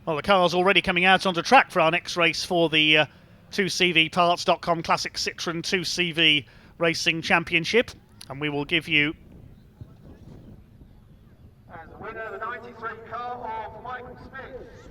Well, the car's already coming out onto track for our next race for the 2CVparts.com Classic Citroën 2CV Racing Championship. And we will give you... And the winner, the 93 car of Mike Smith.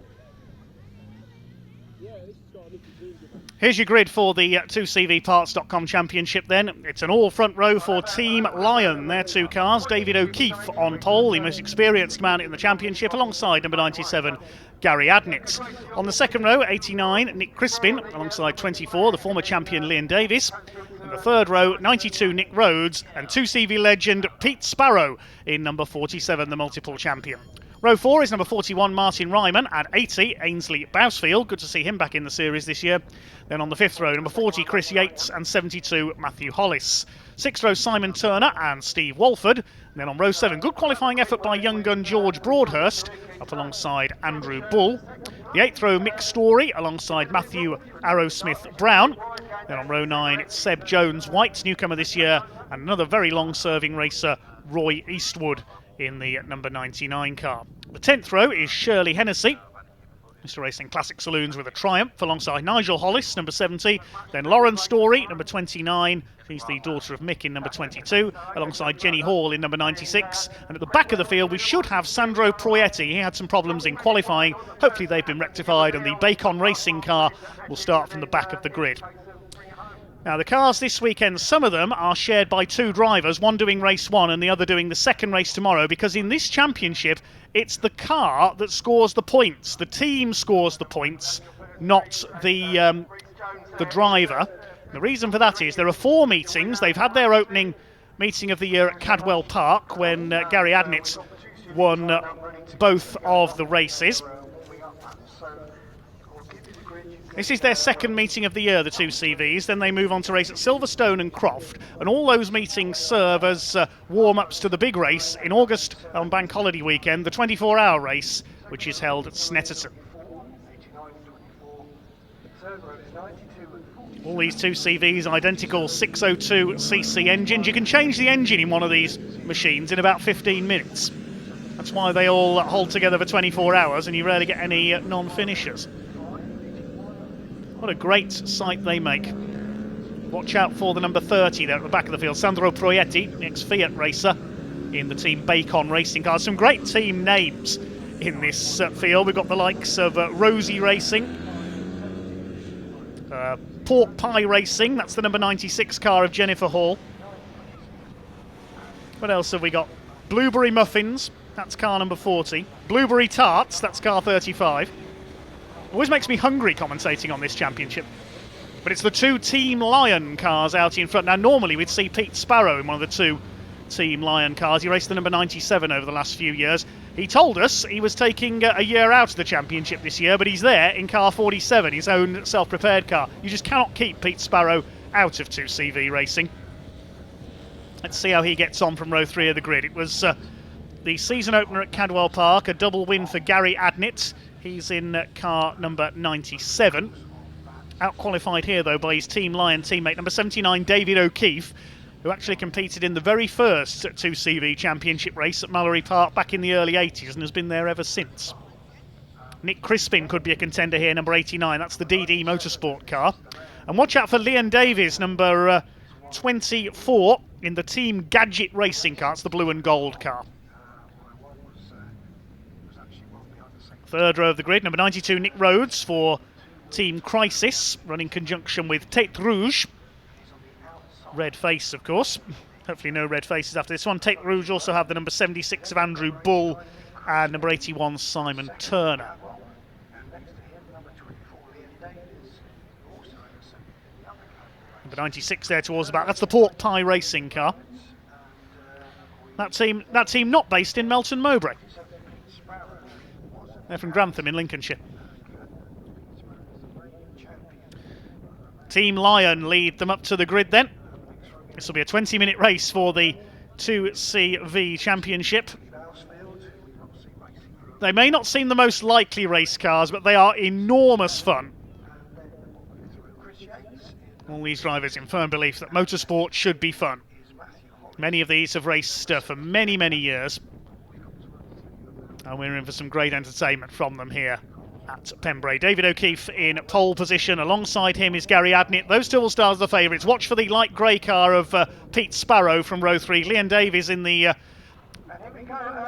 Here's your grid for the 2CVparts.com Championship then. It's an all front row for Team Lion. Their two cars, David O'Keefe on pole, the most experienced man in the championship, alongside number 97, Gary Adnett. On the second row, 89, Nick Crispin, alongside 24, the former champion Liam Davis. And the third row, 92, Nick Rhodes, and 2CV legend Pete Sparrow in number 47, the multiple champion. Row 4 is number 41, Martin Ryman. At 80, Ainsley Bousfield. Good to see him back in the series this year. Then on the 5th row, number 40, Chris Yates. And 72, Matthew Hollis. 6th row, Simon Turner and Steve Walford. And then on row 7, good qualifying effort by young gun George Broadhurst, up alongside Andrew Bull. The 8th row, Mick Story, alongside Matthew Arrowsmith Brown. Then on row 9, it's Seb Jones White, newcomer this year. And another very long-serving racer, Roy Eastwood, in the number 99 car. The 10th row is Shirley Hennessy, Mr. Racing Classic Saloons with a Triumph, alongside Nigel Hollis, number 70. Then Lauren Story, number 29. She's the daughter of Mick in number 22, alongside Jenny Hall in number 96. And at the back of the field, we should have Sandro Proietti. He had some problems in qualifying. Hopefully they've been rectified, and the Bacon Racing car will start from the back of the grid. Now, the cars this weekend, some of them are shared by two drivers, one doing race 1 and the other doing the second race tomorrow, because in this championship, it's the car that scores the points. The team scores the points, not the driver. The reason for that is there are 4 meetings. They've had their opening meeting of the year at Cadwell Park when Gary Adnett won both of the races. This is their second meeting of the year, the 2CVs. Then they move on to race at Silverstone and Croft. And all those meetings serve as warm-ups to the big race in August on Bank Holiday weekend, the 24-hour race, which is held at Snetterton. All these 2CVs, identical 602cc engines. You can change the engine in one of these machines in about 15 minutes. That's why they all hold together for 24 hours and you rarely get any non-finishers. What a great sight they make. Watch out for the number 30 there at the back of the field. Sandro Proietti, the ex-Fiat racer in the Team Bacon Racing car. Some great team names in this field. We've got the likes of Rosie Racing, Pork Pie Racing, that's the number 96 car of Jennifer Hall. What else have we got? Blueberry Muffins, that's car number 40. Blueberry Tarts, that's car 35. Always makes me hungry commentating on this championship. But it's the 2 Team Lion cars out in front. Now, normally we'd see Pete Sparrow in one of the 2 Team Lion cars. He raced the number 97 over the last few years. He told us he was taking a year out of the championship this year, but he's there in car 47, his own self-prepared car. You just cannot keep Pete Sparrow out of 2CV racing. Let's see how he gets on from row 3 of the grid. It was the season opener at Cadwell Park, a double win for Gary Adnett. He's in car number 97. Out-qualified here, though, by his Team Lion teammate, number 79, David O'Keefe, who actually competed in the very first 2CV championship race at Mallory Park back in the early 80s and has been there ever since. Nick Crispin could be a contender here, number 89. That's the DD Motorsport car. And watch out for Liam Davies, number 24, in the Team Gadget Racing car. It's the blue and gold car. Third row of the grid, number 92, Nick Rhodes for Team Crisis, running in conjunction with Tête Rouge. Red face, of course. Hopefully no red faces after this one. Tête Rouge also have the number 76 of Andrew Bull and number 81, Simon Turner. Number 96 there towards the back. That's the Pork Pie Racing car. That team not based in Melton Mowbray. They're from Grantham in Lincolnshire. Team Lion lead them up to the grid then. This will be a 20-minute race for the 2CV Championship. They may not seem the most likely race cars, but they are enormous fun. All these drivers in firm belief that motorsport should be fun. Many of these have raced for many, many years. And we're in for some great entertainment from them here at Pembrey. David O'Keefe in pole position. Alongside him is Gary Adnett. Those two will start as the favourites. Watch for the light grey car of Pete Sparrow from row 3. Leon Davies in the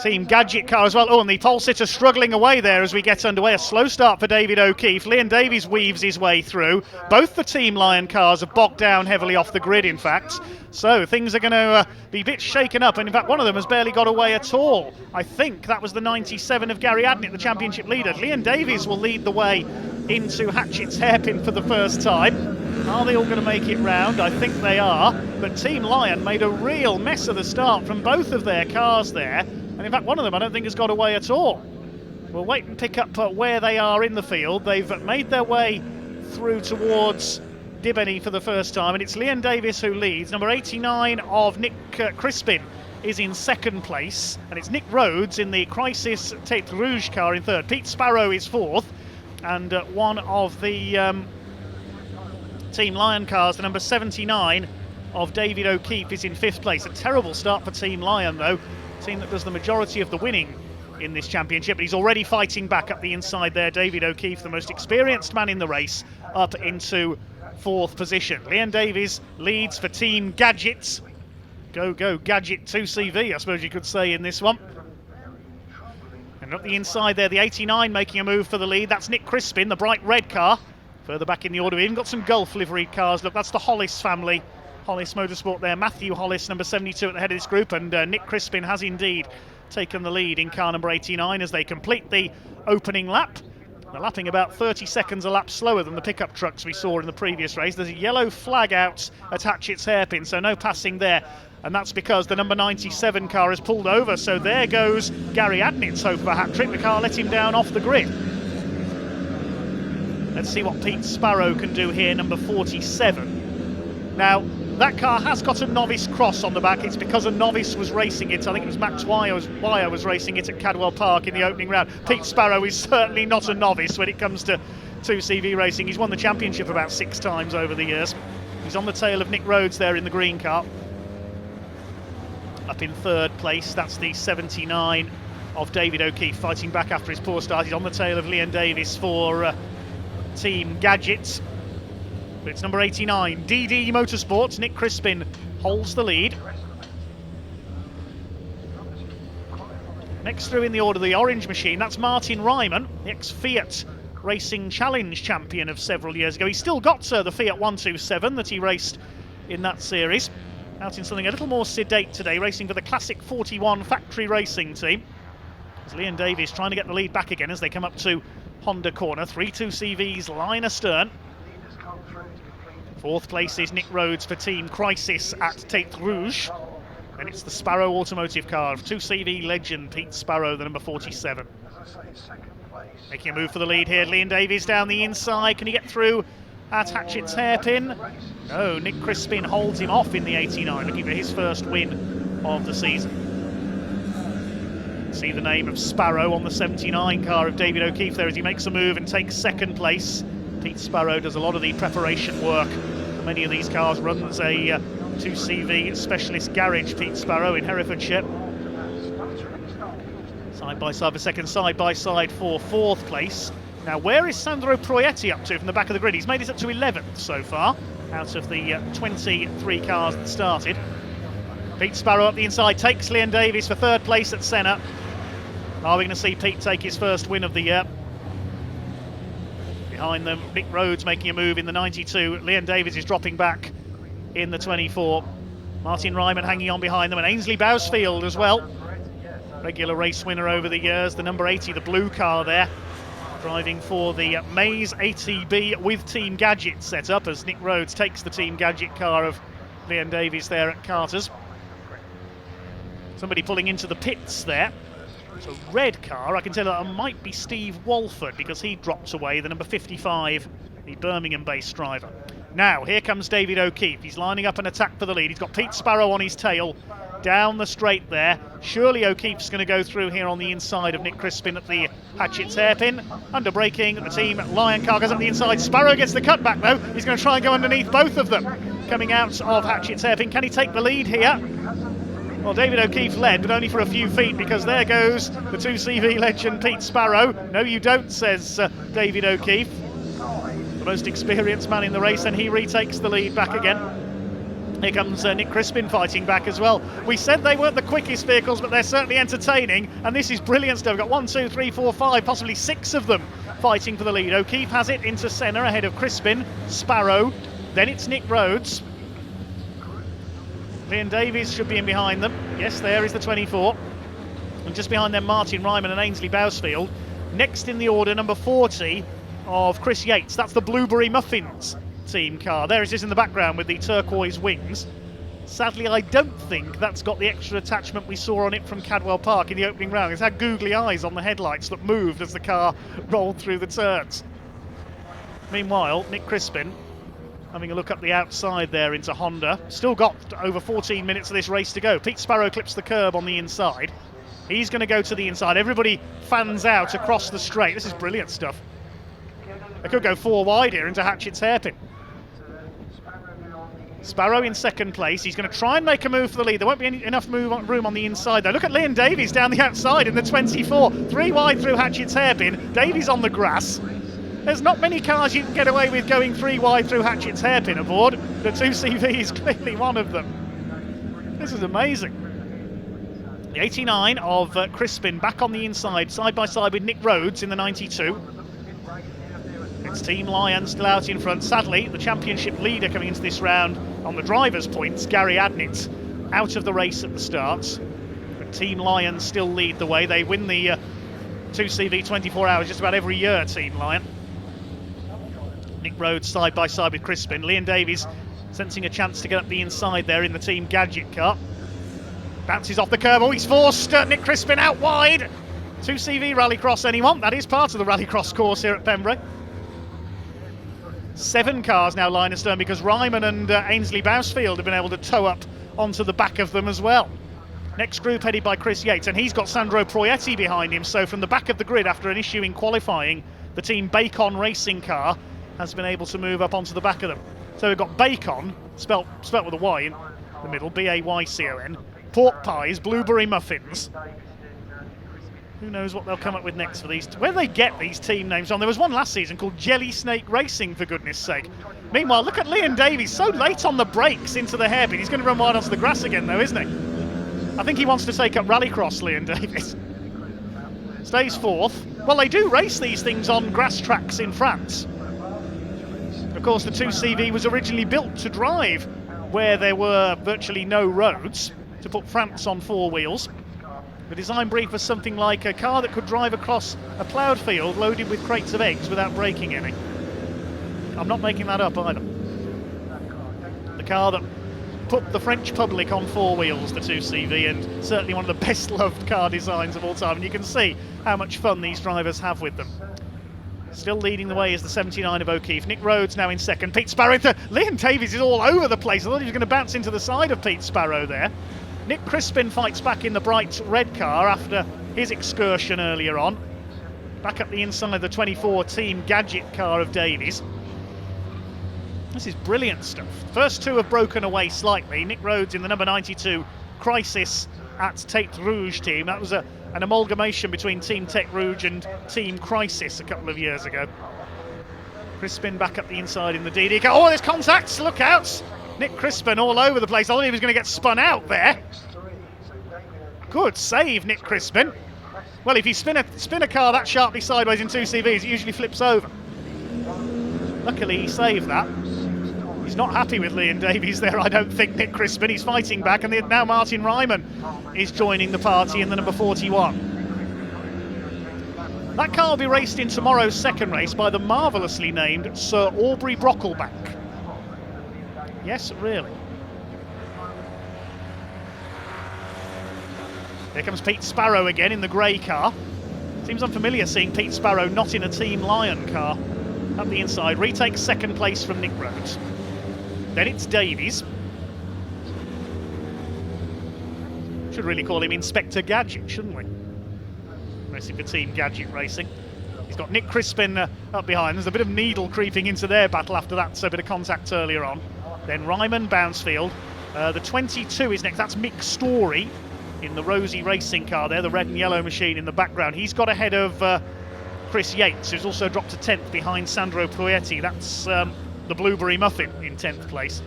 Team Gadget car as well. Oh, and the pole sitter struggling away there as we get underway. A slow start for David O'Keefe. Leon Davies weaves his way through. Both the Team Lion cars are bogged down heavily off the grid, in fact. So things are going to be a bit shaken up. And in fact, one of them has barely got away at all. I think that was the 97 of Gary Adnett, the championship leader. Leon Davies will lead the way into Hatchett's hairpin for the first time. Are they all going to make it round? I think they are. But Team Lion made a real mess of the start from both of their cars there. And in fact, one of them I don't think has got away at all. We'll wait and pick up where they are in the field. They've made their way through towards Dibeny for the first time, and it's Leon Davies who leads. Number 89 of Nick Crispin is in second place, and it's Nick Rhodes in the Crisis Tête Rouge car in third. Pete Sparrow is fourth, and one of the Team Lion cars, the number 79 of David O'Keefe, is in fifth place. A terrible start for Team Lion, though. Team that does the majority of the winning in this championship, but he's already fighting back up the inside there. David O'Keefe, the most experienced man in the race, up into fourth position. Leon Davies leads for Team Gadgets. Go Gadget 2CV, I suppose you could say, in this one. And up the inside there, the 89 making a move for the lead. That's Nick Crispin, the bright red car. Further back in the order, we've even got some Gulf liveried cars. Look, that's the Hollis family. Hollis Motorsport there. Matthew Hollis, number 72 at the head of this group, and Nick Crispin has indeed taken the lead in car number 89 as they complete the opening lap. They're lapping about 30 seconds a lap slower than the pickup trucks we saw in the previous race. There's a yellow flag out at Hatchett's hairpin, so no passing there. And that's because the number 97 car has pulled over. So there goes Gary Adnett's hope of a hat-trick. The car let him down off the grid. Let's see what Pete Sparrow can do here, number 47. Now, that car has got a novice cross on the back. It's because a novice was racing it. I think it was Max Wire was racing it at Cadwell Park in the opening round. Pete Sparrow is certainly not a novice when it comes to 2CV racing. He's won the championship about 6 times over the years. He's on the tail of Nick Rhodes there in the green car. Up in third place, that's the 79 of David O'Keefe, fighting back after his poor start. He's on the tail of Leon Davies for Team Gadgets. But it's number 89, DD Motorsports. Nick Crispin holds the lead. Next through in the order, the orange machine, that's Martin Ryman, the ex-Fiat Racing Challenge champion of several years ago. He's still got the Fiat 127 that he raced in that series. Out in something a little more sedate today, racing for the Classic 41 factory racing team. As Leon Davies trying to get the lead back again as they come up to Honda Corner. 3-2CV's line astern. Fourth place is Nick Rhodes for Team Crisis at Tête Rouge. And it's the Sparrow automotive car of 2CV legend Pete Sparrow, the number 47. Making a move for the lead here, Leon Davies down the inside. Can he get through at Hatchett's hairpin? No, Nick Crispin holds him off in the 89, looking for his first win of the season. See the name of Sparrow on the 79 car of David O'Keefe there as he makes a move and takes second place. Pete Sparrow does a lot of the preparation work for many of these cars, runs a 2CV specialist garage, Pete Sparrow, in Herefordshire. Side by side for second, side by side for fourth place. Now, where is Sandro Proietti up to from the back of the grid? He's made it up to 11th so far, out of the 23 cars that started. Pete Sparrow up the inside, takes Leon Davies for third place at Senna. Are we going to see Pete take his first win of the year? Behind them, Nick Rhodes making a move in the 92. Leon Davies is dropping back in the 24. Martin Ryman hanging on behind them, and Ainsley Bousfield as well. Regular race winner over the years, the number 80, the blue car there. Driving for the Maze ATB with Team Gadget set up as Nick Rhodes takes the Team Gadget car of Leon Davies there at Carter's. Somebody pulling into the pits there. It's a red car. I can tell that it might be Steve Walford because he drops away, the number 55, the Birmingham-based driver. Now, here comes David O'Keefe. He's lining up an attack for the lead. He's got Pete Sparrow on his tail down the straight there. Surely O'Keefe's going to go through here on the inside of Nick Crispin at the Hatchett's hairpin. Under braking, the Team Lion car goes up the inside. Sparrow gets the cutback though. He's going to try and go underneath both of them. Coming out of Hatchett's hairpin. Can he take the lead here? Well, David O'Keefe led, but only for a few feet, because there goes the 2CV legend Pete Sparrow. No, you don't, says David O'Keefe. The most experienced man in the race, and he retakes the lead back again. Here comes Nick Crispin fighting back as well. We said they weren't the quickest vehicles, but they're certainly entertaining, and this is brilliant stuff. We've got 1, 2, 3, 4, 5, possibly 6 of them fighting for the lead. O'Keefe has it into Senna ahead of Crispin, Sparrow, then it's Nick Rhodes. Leon Davies should be in behind them. Yes, there is the 24. And just behind them, Martin Ryman and Ainsley Bousfield. Next in the order, number 40 of Chris Yates. That's the Blueberry Muffins team car. There it is in the background with the turquoise wings. Sadly, I don't think that's got the extra attachment we saw on it from Cadwell Park in the opening round. It's had googly eyes on the headlights that moved as the car rolled through the turns. Meanwhile, Nick Crispin having a look up the outside there into Honda. Still got over 14 minutes of this race to go. Pete Sparrow clips the curb on the inside. He's going to go to the inside. Everybody fans out across the straight. This is brilliant stuff. They could go 4 wide here into Hatchett's hairpin. Sparrow in second place. He's going to try and make a move for the lead. There won't be enough room on the inside though. Look at Leon Davies down the outside in the 24. 3 wide through Hatchett's hairpin. Davies on the grass. There's not many cars you can get away with going 3 wide through Hatchett's hairpin aboard. The 2CV is clearly one of them. This is amazing. The 89 of Crispin back on the inside, side by side with Nick Rhodes in the 92. It's Team Lion still out in front. Sadly, the championship leader coming into this round on the driver's points, Gary Adnett, out of the race at the start. But Team Lion still lead the way. They win the 2CV 24 hours just about every year, Team Lion. Nick Rhodes side by side with Crispin. Leon Davies sensing a chance to get up the inside there in the Team Gadget car. Bounces off the curb. Oh, he's forced Nick Crispin out wide. 2CV Rallycross, anyone? That is part of the Rallycross course here at Pembrey. 7 cars now line astern because Ryman and Ainsley Bousfield have been able to tow up onto the back of them as well. Next group headed by Chris Yates, and he's got Sandro Proietti behind him. So from the back of the grid after an issue in qualifying, the Team Bacon racing car has been able to move up onto the back of them. So we've got Bacon, spelt with a Y in the middle, B-A-Y-C-O-N, pork pies, blueberry muffins. Who knows what they'll come up with next for these. Where do they get these team names from? There was one last season called Jelly Snake Racing, for goodness sake. Meanwhile, look at Leon Davies, so late on the brakes into the hairpin. He's going to run wide onto the grass again though, isn't he? I think he wants to take up Rallycross, Leon Davies. Stays 4th. Well, they do race these things on grass tracks in France. Of course, the 2CV was originally built to drive where there were virtually no roads, to put France on 4 wheels. The design brief was something like a car that could drive across a ploughed field loaded with crates of eggs without breaking any. I'm not making that up either. The car that put the French public on 4 wheels, the 2CV, and certainly one of the best loved car designs of all time. And you can see how much fun these drivers have with them. Still leading the way is the 79 of O'Keefe. Nick Rhodes now in second. Pete Sparrow. Leon Davies is all over the place. I thought he was going to bounce into the side of Pete Sparrow there. Nick Crispin fights back in the bright red car after his excursion earlier on. Back up the inside of the 24 Team Gadget car of Davies. This is brilliant stuff. First 2 have broken away slightly. Nick Rhodes in the number 92 Crisis at Tête Rouge team. That was an amalgamation between Team Tête Rouge and Team Crisis a couple of years ago. Crispin back up the inside in the DD car. Oh, there's contacts, look out! Nick Crispin all over the place. I thought he was going to get spun out there. Good save, Nick Crispin. Well, if you spin a car that sharply sideways in 2CVs, it usually flips over. Luckily, he saved that. He's not happy with Leon Davies there, I don't think, Nick Crispin. He's fighting back, and now Martin Ryman is joining the party in the number 41. That car will be raced in tomorrow's second race by the marvellously named Sir Aubrey Brockleback. Yes, really. Here comes Pete Sparrow again in the grey car. Seems unfamiliar seeing Pete Sparrow not in a Team Lion car. Up the inside, retakes second place from Nick Rhodes. Then it's Davies. Should really call him Inspector Gadget, shouldn't we? Racing for Team Gadget Racing. He's got Nick Crispin up behind. There's a bit of needle creeping into their battle after that, so a bit of contact earlier on. Then Ryman, Bouncefield, The 22 is next. That's Mick Story in the rosy racing car there, the red and yellow machine in the background. He's got ahead of Chris Yates, who's also dropped to 10th behind Sandro Proietti. That's the Blueberry Muffin in 10th place.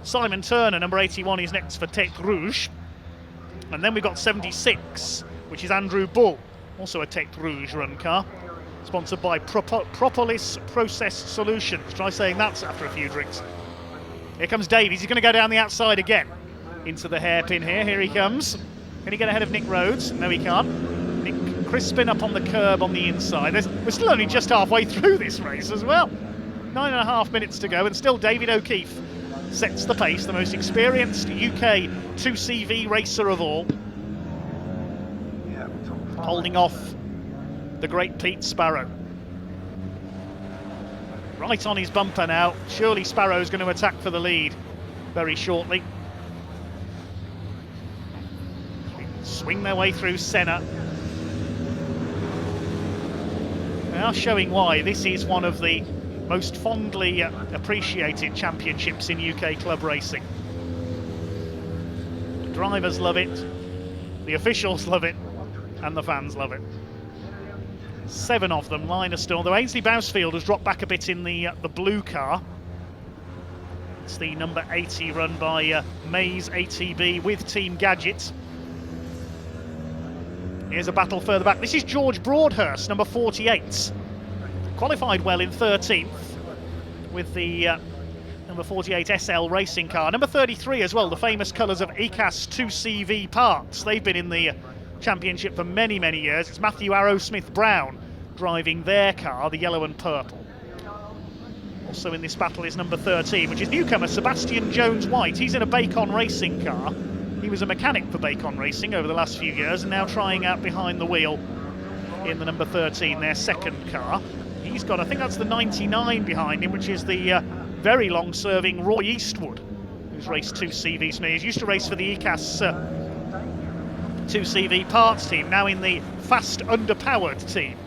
Simon Turner, number 81, is next for Tête Rouge. And then we've got 76, which is Andrew Bull, also a Tête Rouge run car, sponsored by Propolis Process Solutions. Try saying that after a few drinks. Here comes Davies. He's going to go down the outside again into the hairpin here. Here he comes. Can he get ahead of Nick Rhodes? No, he can't. Nick Crispin up on the curb on the inside. We're still only just halfway through this race as well. 9.5 minutes to go, and still David O'Keefe sets the pace, the most experienced UK 2CV racer of all, holding off the great Pete Sparrow. Right on his bumper now. Surely Sparrow's going to attack for the lead very shortly. Swing their way through Senna. Now showing why this is one of the most fondly appreciated championships in UK club racing. The drivers love it, the officials love it, and the fans love it. 7 of them line are still, though Ainsley Bousfield has dropped back a bit in the blue car. It's the number 80 run by Mays ATB with Team Gadget. Here's a battle further back. This is George Broadhurst, number 48. Qualified well in 13th with the number 48 SL racing car. Number 33 as well, the famous colours of ECAS 2CV parts. They've been in the championship for many, many years. It's Matthew Arrowsmith-Brown driving their car, the yellow and purple. Also in this battle is number 13, which is newcomer Sebastian Jones-White. He's in a Bacon racing car. He was a mechanic for Bacon Racing over the last few years and now trying out behind the wheel in the number 13, their second car. He's got, I think that's the 99 behind him, which is the very long-serving Roy Eastwood, who's raced 2CVs. He used to race for the ECAS 2CV parts team, now in the fast underpowered team.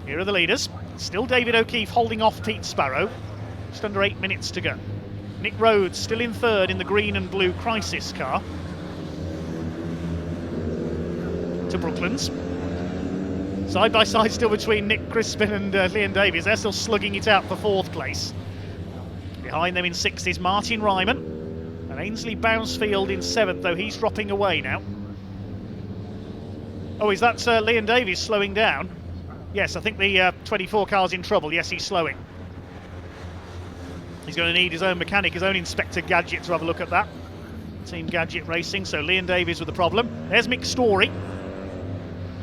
Here are the leaders. Still David O'Keefe holding off Pete Sparrow. Just under 8 minutes to go. Nick Rhodes still in third in the green and blue Crisis car. To Brooklands. Side by side still between Nick Crispin and Leon Davies. They're still slugging it out for 4th place. Behind them in 6th is Martin Ryman. And Ainsley Bousfield in 7th, though he's dropping away now. Oh, is that Leon Davies slowing down? Yes, I think the 24 car's in trouble. Yes, he's slowing. He's going to need his own mechanic, his own Inspector Gadget to have a look at that. Team Gadget Racing, so Leon Davies with the problem. There's Mick Story.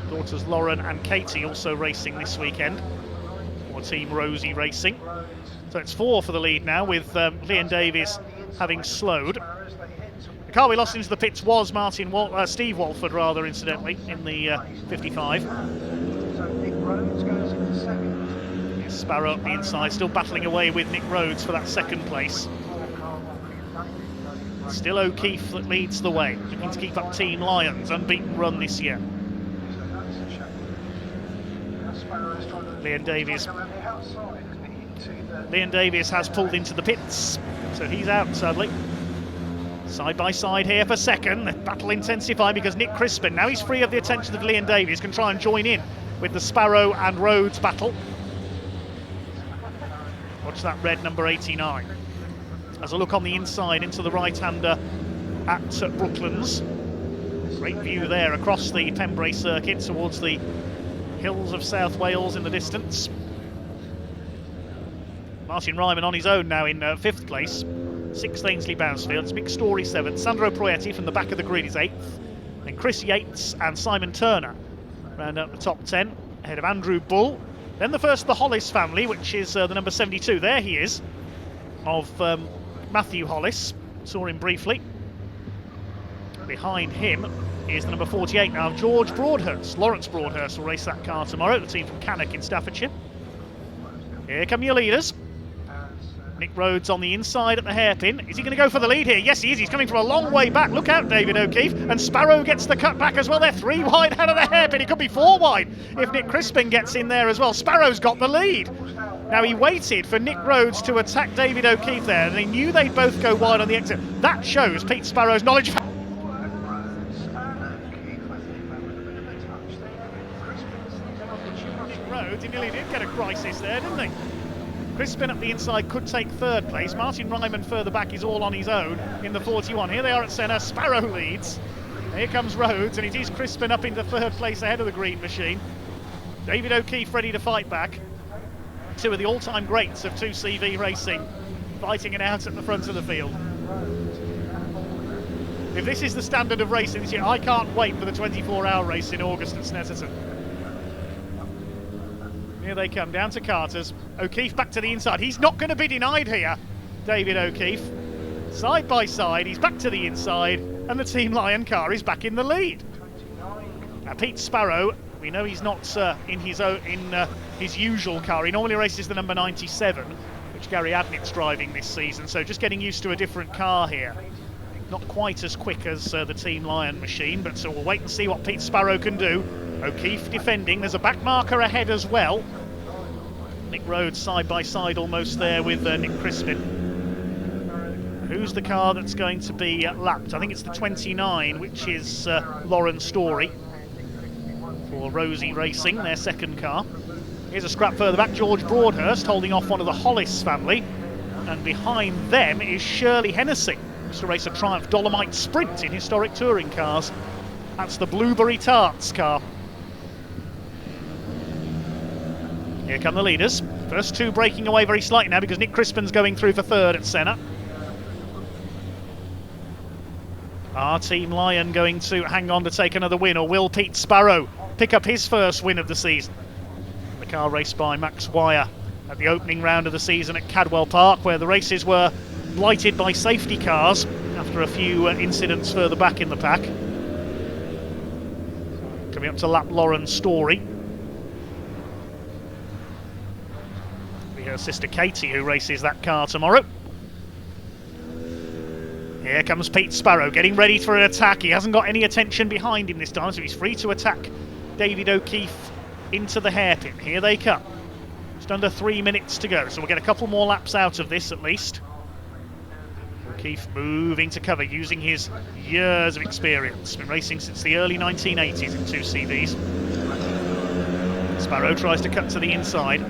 Daughters Lauren and Katie also racing this weekend for Team Rosie Racing. So it's 4 for the lead now, with Leon Davies having slowed. The car we lost into the pits was Steve Walford, rather, incidentally, in the 55. Here's Sparrow up the inside, still battling away with Nick Rhodes for that 2nd place. Still O'Keefe that leads the way, looking to keep up Team Lions' unbeaten run this year. Leon Davies has pulled into the pits, so he's out, sadly. Side by side here for 2nd. The battle intensifying because Nick Crispin, now he's free of the attention of Leon Davies, can try and join in with the Sparrow and Rhodes battle. Watch that red number 89. As a look on the inside into the right-hander at Brooklands. Great view there across the Pembrey circuit towards the hills of South Wales in the distance. Martin Ryman on his own now in 5th place. 6th Ainsley Bousfield, it's Mick Story 7th. Sandro Proietti from the back of the grid is 8th. Then Chris Yates and Simon Turner round out the top 10, ahead of Andrew Bull. Then the first of the Hollis family, which is the number 72. There he is, of Matthew Hollis. Saw him briefly. Behind him is the number 48 now, George Broadhurst. Lawrence Broadhurst will race that car tomorrow, the team from Cannock in Staffordshire. Here come your leaders. Nick Rhodes on the inside at the hairpin. Is he going to go for the lead here? Yes, he is. He's coming from a long way back. Look out, David O'Keefe. And Sparrow gets the cut back as well. They're 3 wide out of the hairpin. It could be 4 wide if Nick Crispin gets in there as well. Sparrow's got the lead. Now he waited for Nick Rhodes to attack David O'Keefe there, and they knew they'd both go wide on the exit. That shows Pete Sparrow's knowledge of... Nick Rhodes, he nearly did get a crisis there, didn't he? Crispin up the inside could take third place. Martin Ryman further back is all on his own in the 41. Here they are at centre. Sparrow leads. Here comes Rhodes, and it is Crispin up into third place ahead of the green machine. David O'Keefe ready to fight back. Two of the all-time greats of 2CV racing fighting it out at the front of the field. If this is the standard of racing this year, I can't wait for the 24-hour race in August at Snetterton. Here they come, down to Carter's. O'Keefe back to the inside. He's not going to be denied here, David O'Keefe. Side by side, he's back to the inside, and the Team Lion car is back in the lead. Now Pete Sparrow, we know he's not in his usual car. He normally races the number 97, which Gary Adnett's driving this season, so just getting used to a different car here. Not quite as quick as the Team Lion machine, but so we'll wait and see what Pete Sparrow can do. O'Keefe defending. There's a back marker ahead as well. Nick Rhodes side by side almost there with Nick Crispin. Who's the car that's going to be lapped? I think it's the 29, which is Lauren Story for Rosie Racing, their second car. Here's a scrap further back, George Broadhurst holding off one of the Hollis family, and behind them is Shirley Hennessy, used to race a Triumph Dolomite Sprint in historic touring cars. That's the Blueberry Tarts car. Here come the leaders. First two breaking away very slightly now because Nick Crispin's going through for third at Senna. Our Team Lion going to hang on to take another win, or will Pete Sparrow pick up his first win of the season? The car raced by Max Wire at the opening round of the season at Cadwell Park, where the races were blighted by safety cars after a few incidents further back in the pack. Coming up to lap Lauren Story. Her sister Katie, who races that car tomorrow. Here comes Pete Sparrow getting ready for an attack. He hasn't got any attention behind him this time, so he's free to attack David O'Keefe into the hairpin. Here they come. Just under 3 minutes to go, so we'll get a couple more laps out of this at least. O'Keefe moving to cover using his years of experience. Been racing since the early 1980s in 2CVs. Sparrow tries to cut to the inside.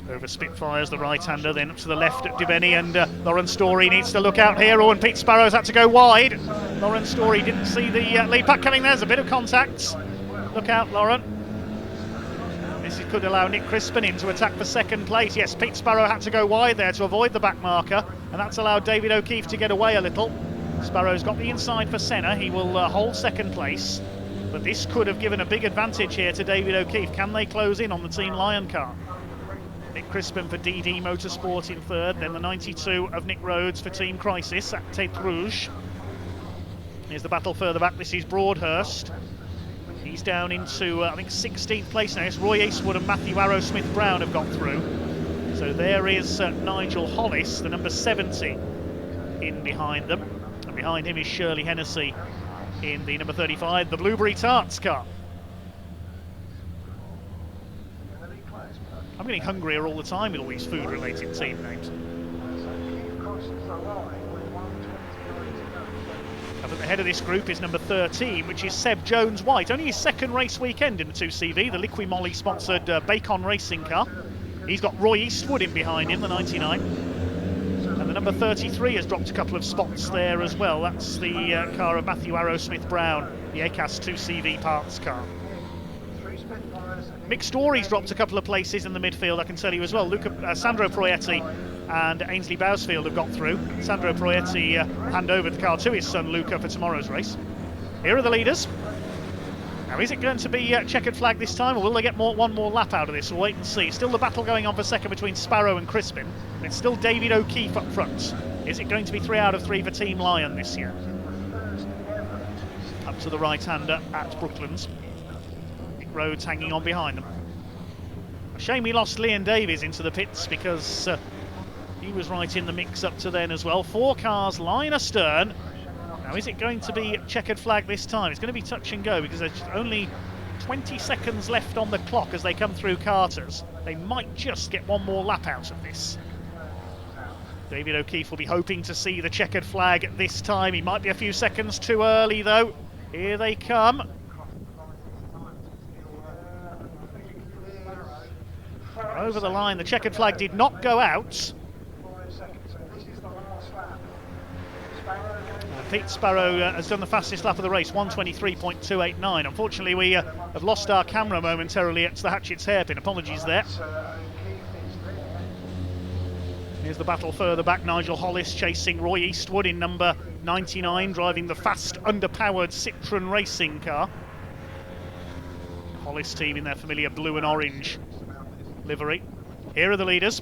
Over Spitfires, the right-hander, then up to the left at Dubeni, and Lauren Story needs to look out here. Oh, and Pete Sparrow's had to go wide. Lauren Story didn't see the lead pack coming. There's a bit of contact. Look out, Lauren. This could allow Nick Crispin in to attack for second place. Yes, Pete Sparrow had to go wide there to avoid the back marker, and that's allowed David O'Keefe to get away a little. Sparrow's got the inside for Senna. He will hold second place, but this could have given a big advantage here to David O'Keefe. Can they close in on the Team Lion car? Nick Crispin for DD Motorsport in third, then the 92 of Nick Rhodes for Team Crisis at Tête Rouge. Here's the battle further back. This is Broadhurst. He's down into, I think, 16th place now. Yes, Roy Eastwood and Matthew Arrowsmith-Brown have got through. So there is Nigel Hollis, the number 70, in behind them. And behind him is Shirley Hennessy in the number 35, the Blueberry Tarts car. I'm getting hungrier all the time with all these food-related team names. Up at the head of this group is number 13, which is Seb Jones-White. Only his second race weekend in the 2CV, the Liqui Moly-sponsored Bacon racing car. He's got Roy Eastwood in behind him, the 99. And the number 33 has dropped a couple of spots there as well. That's the car of Matthew Arrowsmith-Brown, the ACAS 2CV parts car. Mick Story's dropped a couple of places in the midfield, I can tell you as well. Sandro Proietti and Ainsley Bousfield have got through. Sandro Proietti will hand over the car to his son Luca for tomorrow's race. Here are the leaders. Now, is it going to be checkered flag this time, or will they get one more lap out of this? We'll wait and see. Still the battle going on for second between Sparrow and Crispin. And it's still David O'Keefe up front. Is it going to be 3 out of 3 for Team Lion this year? Up to the right-hander at Brooklands. Rhodes hanging on behind them. A shame we lost Leon Davies into the pits because he was right in the mix up to then as well. 4 cars line astern. Now, is it going to be checkered flag this time? It's going to be touch and go because there's only 20 seconds left on the clock as they come through Carter's. They might just get one more lap out of this. David O'Keefe will be hoping to see the checkered flag this time. He might be a few seconds too early though. Here they come. Over the line, the checkered flag did not go out. Pete Sparrow has done the fastest lap of the race, 1:23.289. Unfortunately, we have lost our camera momentarily. It's the Hatchett's hairpin. Apologies there. Here's the battle further back. Nigel Hollis chasing Roy Eastwood in number 99, driving the fast, underpowered Citroën racing car. Hollis team in their familiar blue and orange livery. Here are the leaders,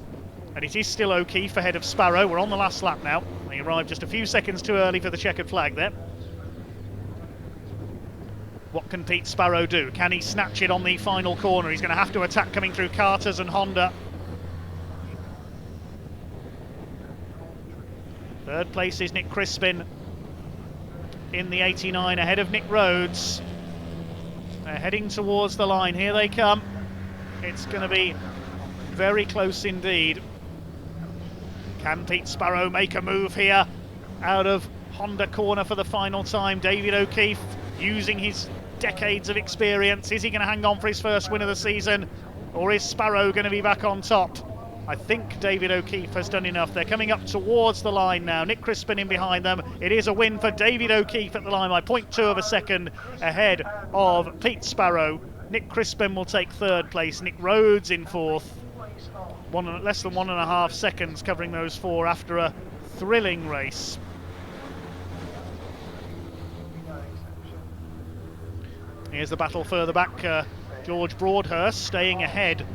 and it is still O'Keefe ahead of Sparrow. We're on the last lap now. They arrived just a few seconds too early for the checkered flag there. What can Pete Sparrow do? Can he snatch it on the final corner? He's going to have to attack coming through Carter's and Honda. Third place is Nick Crispin in the 89 ahead of Nick Rhodes. They're heading towards the line. Here they come. It's going to be very close indeed. Can Pete Sparrow make a move here out of Honda corner for the final time? David O'Keefe using his decades of experience. Is he going to hang on for his first win of the season, or is Sparrow going to be back on top? I think David O'Keefe has done enough. They're coming up towards the line now. Nick Crispin in behind them. It is a win for David O'Keefe at the line by 0.2 of a second ahead of Pete Sparrow. Nick Crispin will take third place. Nick Rhodes in fourth. Less than 1.5 seconds covering those four after a thrilling race. Here's the battle further back. George Broadhurst staying ahead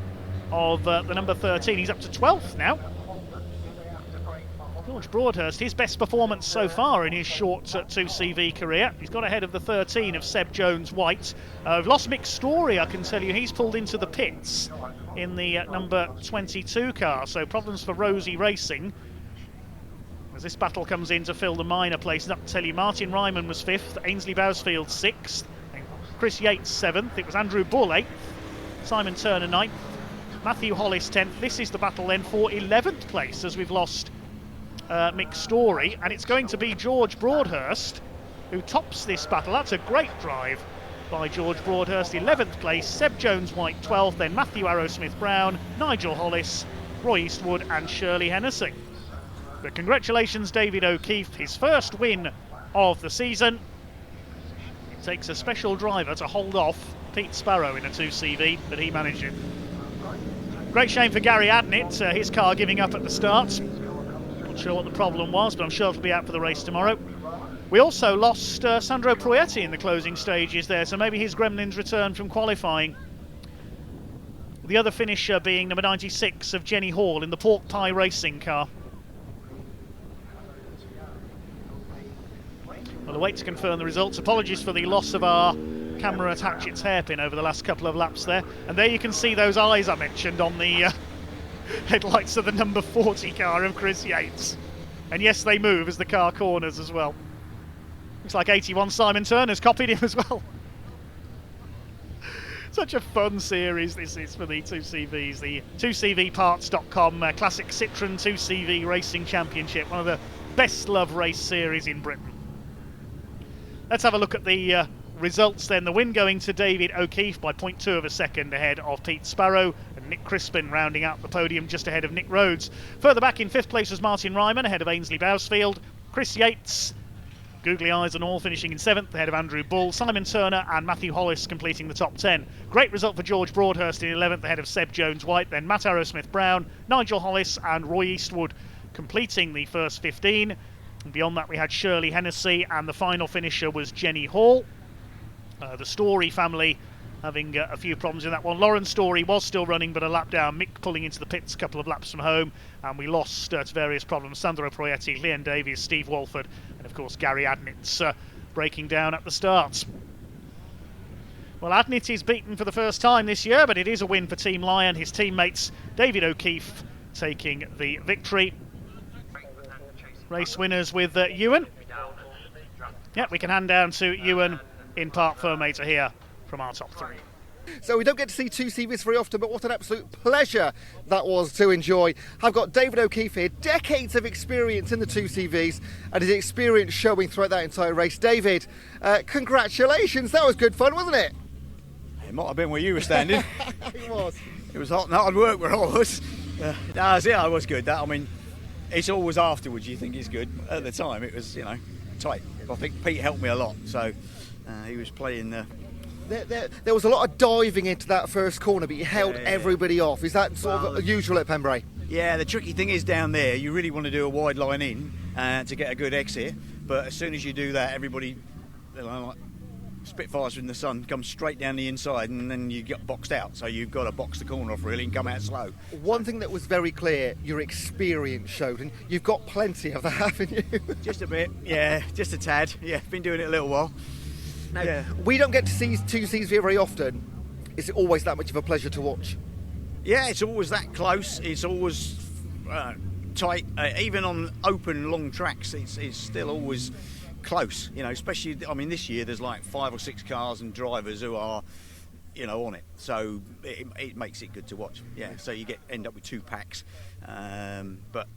of the number 13. He's up to 12th now. George Broadhurst, his best performance so far in his short 2CV career. He's got ahead of the 13 of Seb Jones-White. We've lost Mick Story, I can tell you. He's pulled into the pits in the number 22 car, so problems for Rosie Racing as this battle comes in to fill the minor places. Up to tell you, Martin Ryman was 5th, Ainsley Bousfield 6th, and Chris Yates 7th. It was Andrew Bull 8th, Simon Turner 9th, Matthew Hollis 10th. This is the battle then for 11th place as we've lost Mick Story, and it's going to be George Broadhurst who tops this battle. That's a great drive by George Broadhurst. 11th place, Seb Jones-White 12th, then Matthew Arrowsmith-Brown, Nigel Hollis, Roy Eastwood and Shirley Hennessy. But congratulations David O'Keefe, his first win of the season. It takes a special driver to hold off Pete Sparrow in a 2CV, but he managed it. Great shame for Gary Adnett, his car giving up at the start. Not sure what the problem was, but I'm sure it'll be out for the race tomorrow. We also lost Sandro Proietti in the closing stages there, so maybe his gremlins return from qualifying. The other finisher being number 96 of Jenny Hall in the Pork Pie racing car. Well, we'll wait to confirm the results. Apologies for the loss of our camera at Hatchett's hairpin over the last couple of laps there. And there you can see those eyes I mentioned on the headlights of the number 40 car of Chris Yates. And yes, they move as the car corners as well. Looks like 81 Simon Turner's copied him as well. Such a fun series this is for the 2CVs. The 2CVparts.com Classic Citroën 2CV Racing Championship. One of the best loved race series in Britain. Let's have a look at the results then. The win going to David O'Keefe by 0.2 of a second ahead of Pete Sparrow, and Nick Crispin rounding out the podium just ahead of Nick Rhodes. Further back in 5th place was Martin Ryman ahead of Ainsley Bousfield. Chris Yates, googly eyes and all, finishing in 7th ahead of Andrew Bull. Simon Turner and Matthew Hollis completing the top 10. Great result for George Broadhurst in 11th ahead of Seb Jones-White, then Matt Arrowsmith-Brown, Nigel Hollis and Roy Eastwood completing the first 15. And beyond that we had Shirley Hennessy, and the final finisher was Jenny Hall. The Story family having a few problems in that one. Lauren Story was still running, but a lap down. Mick pulling into the pits a couple of laps from home, and we lost to various problems. Sandro Proietti, Leon Davies, Steve Walford, and of course Gary Adnett's breaking down at the start. Well, Adnett is beaten for the first time this year, but it is a win for Team Lion. His teammates, David O'Keefe, taking the victory. Race winners with Ewan. Yep, we can hand down to Ewan in Parc Fermata here from our top 3. So we don't get to see two CVs very often, but what an absolute pleasure that was to enjoy. I've got David O'Keefe here, decades of experience in the two CVs, and his experience showing throughout that entire race. David, congratulations, that was good fun, wasn't it? It might have been where you were standing. It was. It was hot and hard work where I was. Yeah, it was good. I mean, it's always afterwards you think it's good. At the time, it was, tight. I think Pete helped me a lot, so he was playing the... There was a lot of diving into that first corner, but you held everybody off. Is that sort of usual at Pembrey? Yeah, the tricky thing is down there, you really want to do a wide line in to get a good exit, but as soon as you do that, everybody, like Spitfires in the sun, comes straight down the inside, and then you get boxed out. So you've got to box the corner off really and come out slow. One thing that was very clear, your experience showed, and you've got plenty of that, haven't you? Just a bit, yeah, just a tad. Yeah, been doing it a little while. Now, we don't get to see two C's very often. Is it always that much of a pleasure to watch? Yeah, it's always that close. It's always tight. Even on open, long tracks, it's still always close. Especially, this year there's like 5 or 6 cars and drivers who are, on it. So it makes it good to watch. Yeah, so you end up with 2 packs. But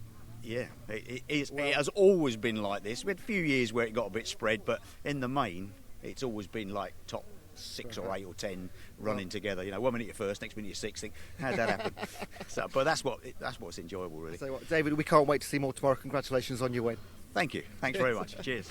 yeah, it has always been like this. We had a few years where it got a bit spread, but in the main, it's always been like top 6 or 8 or 10 running together. 1 minute you're first, next minute you're 6th. How'd that happen? But that's what's enjoyable, really. So, David, we can't wait to see more tomorrow. Congratulations on your win. Thank you. Thanks very much. Cheers.